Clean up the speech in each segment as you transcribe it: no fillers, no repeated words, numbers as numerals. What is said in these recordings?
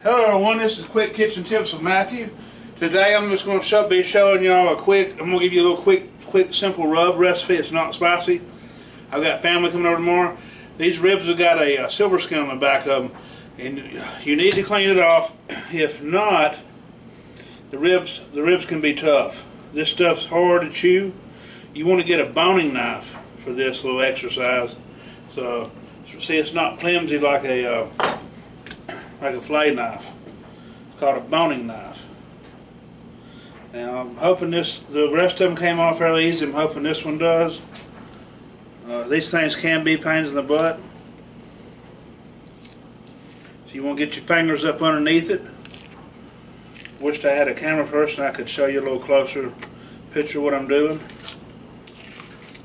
Hello everyone, this is Quick Kitchen Tips with Matthew. Today I'm just going to be showing y'all I'm going to give you a little quick simple rub recipe. It's not spicy. I've got family coming over tomorrow. These ribs have got a silver skin on the back of them, and you need to clean it off. If not, the ribs can be tough. This stuff's hard to chew. You want to get a boning knife for this little exercise. So see, it's not flimsy like a fillet knife. It's called a boning knife. Now I'm hoping the rest of them came off fairly easy. I'm hoping this one does. These things can be pains in the butt. So you want to get your fingers up underneath it. Wished I had a camera person I could show you a little closer picture of what I'm doing.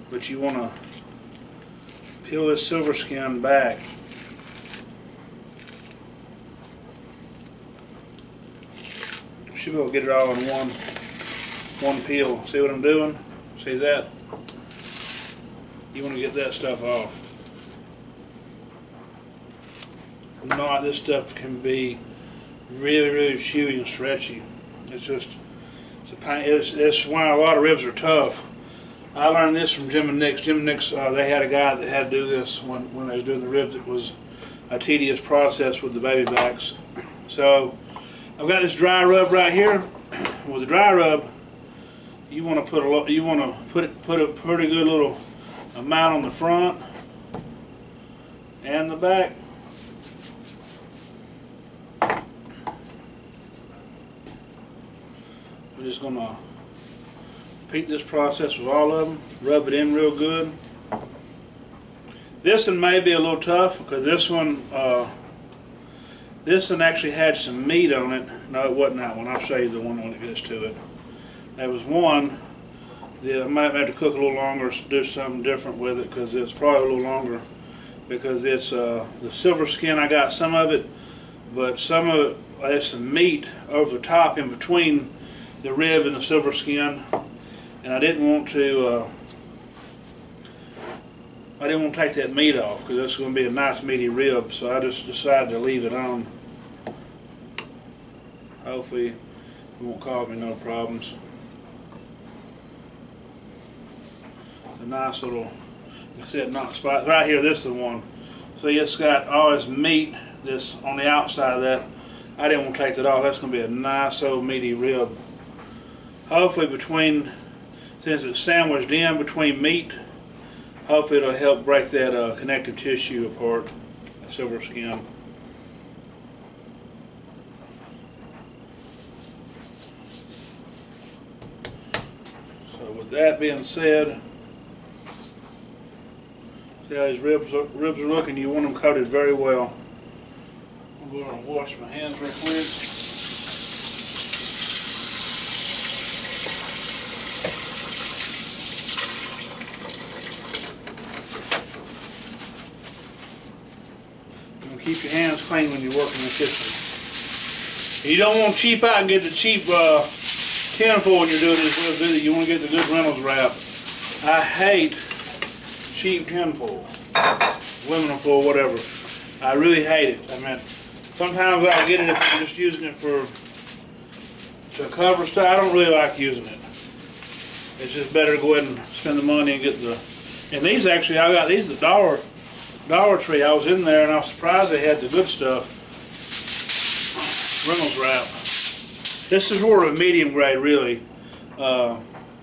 But you want to peel this silver skin back. Should be able to get it all in one peel. See what I'm doing? See that? You want to get that stuff off. If not, this stuff can be really chewy and stretchy. It's a pain. It's why a lot of ribs are tough. I learned this from Jim and Nick's. Jim and Nick's, they had a guy that had to do this when they was doing the ribs. It was a tedious process with the baby backs. So I've got this dry rub right here. With the dry rub, you want to put a pretty good little amount on the front and the back. We're just going to repeat this process with all of them. Rub it in real good. This one may be a little tough because this one actually had some meat on it. No, it wasn't that one. I'll show you the one when it gets to it. There was one that I might have to cook a little longer, do something different with it because it's probably a little longer because it's the silver skin. I got some of it, but some of it has some meat over the top in between the rib and the silver skin, and I didn't want to take that meat off because it's going to be a nice meaty rib, so I just decided to leave it on. Hopefully it won't cause me no problems. It's a nice little, like I said, not spicy. Right here, this is the one. See, it's got all this meat this on the outside of that. I didn't want to take that off. That's going to be a nice old meaty rib. Hopefully since it's sandwiched in between meat, hopefully it'll help break that connective tissue apart, the silver skin. So with that being said, see how these ribs are looking? You want them coated very well. I'm going to wash my hands real quick. Keep your hands clean when you work in the kitchen. You don't want to cheap out and get the cheap tinfoil when you're doing this rib. You want to get the good Reynolds wrap. I hate cheap tinfoil, aluminum foil, whatever. I really hate it. I mean, sometimes I'll get it if I'm just using it to cover stuff. I don't really like using it. It's just better to go ahead and spend the money and get the. And these actually, I got these at the Dollar Tree. I was in there and I was surprised they had the good stuff. Reynolds wrap. This is more of a medium grade, really. I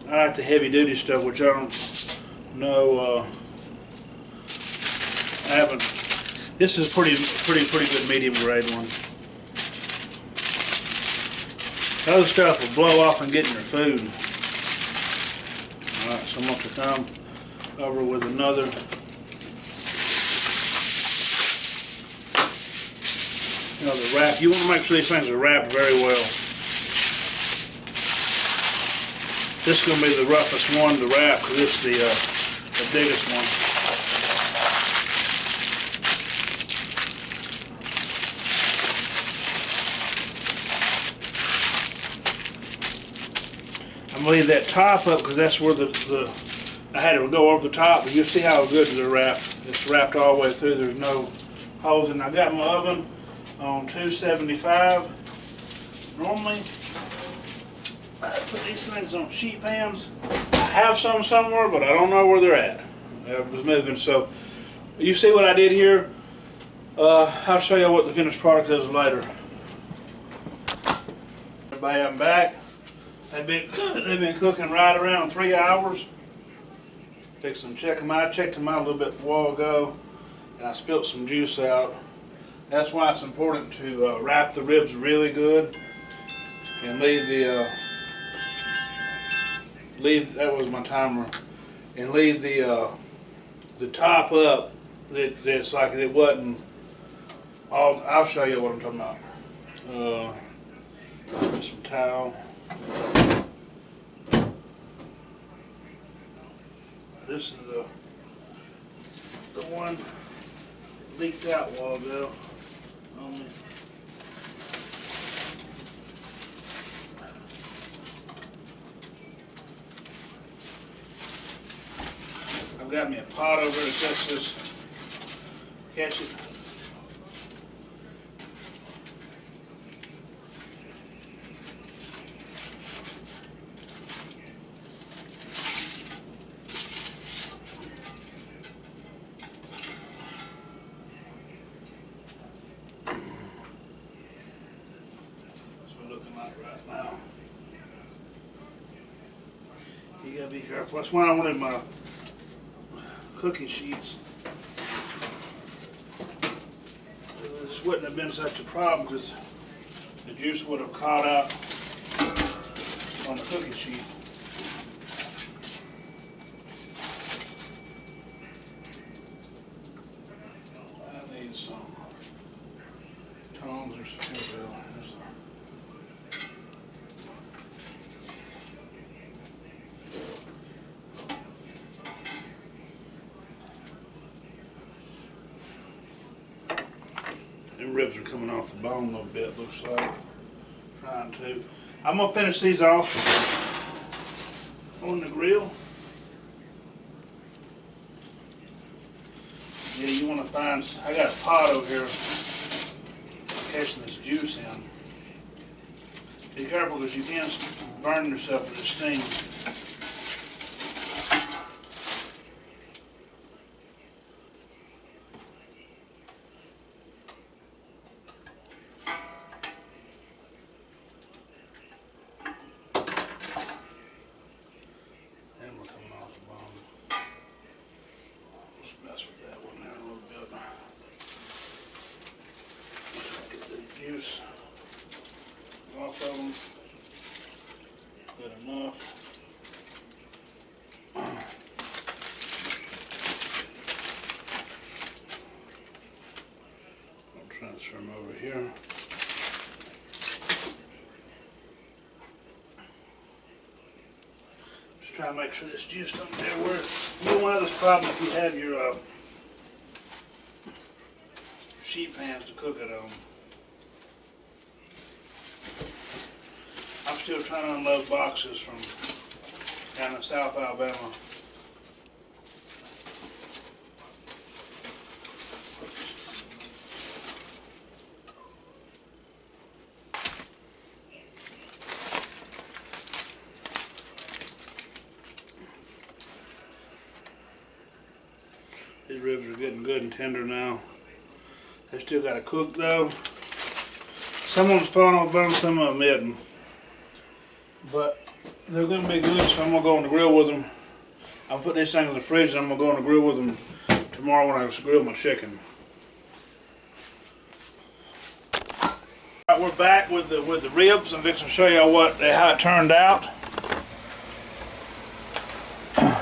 like the heavy duty stuff, which I don't know. I haven't. This is pretty good medium grade one. The other stuff will blow off and get in your food. All right, so I'm going to come over with another. You know, the wrap, you want to make sure these things are wrapped very well. This is going to be the roughest one to wrap because this is the biggest one. I'm going to leave that top up because that's where I had to go over the top, but you see how good they're wrapped. It's wrapped all the way through. There's no holes in it. I got my oven on 275. Normally, I put these things on sheet pans. I have some somewhere, but I don't know where they're at. I was moving, so you see what I did here. I'll show you what the finished product is later. Everybody, I'm back. They've been cooking right around 3 hours. Fixing to check them out. I checked them out a little bit a while ago, and I spilt some juice out. That's why it's important to wrap the ribs really good and leave the that was my timer, and leave the top up. That's like it wasn't. I'll show you what I'm talking about. Some towel. This is the one leaked out a while ago. I've got me a pot over to catch this. Catch it. Right now, you gotta be careful. That's why I wanted my cookie sheets. This wouldn't have been such a problem because the juice would have caught out on the cookie sheet. I need some tongs or something. Them ribs are coming off the bone a little bit, looks like. Trying to. I'm gonna finish these off on the grill. Yeah, you wanna find, I got a pot over here catching this juice in. Be careful because you can burn yourself with the steam. Juice off of them. Good enough. I'll transfer them over here. Just trying to make sure this juice doesn't get worse. You don't have this problem if you have your sheet pans to cook it on. I'm still trying to unload boxes from down in South Alabama. These ribs are getting good and tender now. They still got to cook though. Some of them's falling off the bone, some of them isn't. But they're going to be good, so I'm going to go on the grill with them. I'll put these things in the fridge and I'm going to go on the grill with them tomorrow when I grill my chicken. Alright, we're back with the ribs. I'm fixing to show y'all how it turned out.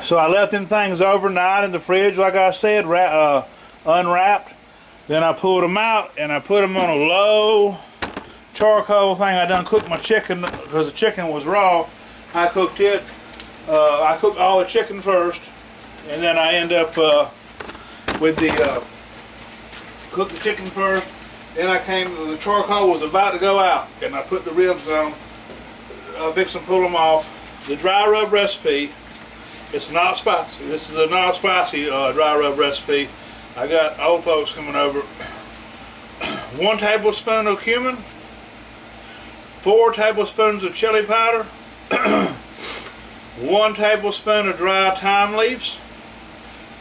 So I left them things overnight in the fridge, like I said, unwrapped. Then I pulled them out and I put them on a low charcoal thing. I done cooked my chicken because the chicken was raw. I cooked it. I cooked all the chicken first, and then I end up with the cooked the chicken first. Then I came. The charcoal was about to go out, and I put the ribs on. I fixed to pull them off. The dry rub recipe. It's not spicy. This is a not spicy dry rub recipe. I got old folks coming over 1 tablespoon of cumin, 4 tablespoons of chili powder, 1 tablespoon of dry thyme leaves,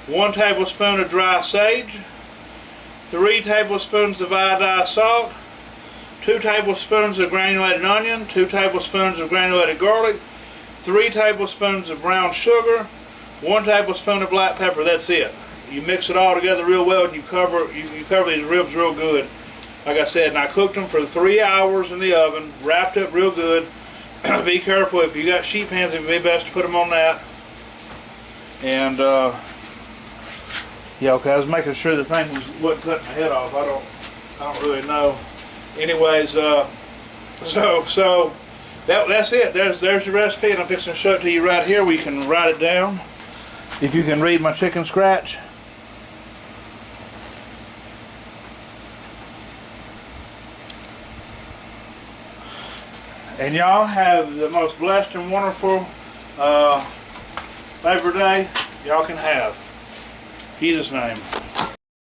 1 tablespoon of dry sage, 3 tablespoons of iodized salt, 2 tablespoons of granulated onion, 2 tablespoons of granulated garlic, 3 tablespoons of brown sugar, 1 tablespoon of black pepper. That's it. You mix it all together real well, and you cover these ribs real good. Like I said, and I cooked them for 3 hours in the oven, wrapped up real good. Be careful, if you got sheet pans, it would be best to put them on that. And yeah, okay, I was making sure the thing wasn't cutting my head off. I don't really know. Anyways, so that's it. There's the recipe, and I'm fixing to show it to you right here. We can write it down. If you can read my chicken scratch. And y'all have the most blessed and wonderful Labor Day y'all can have. In Jesus' name.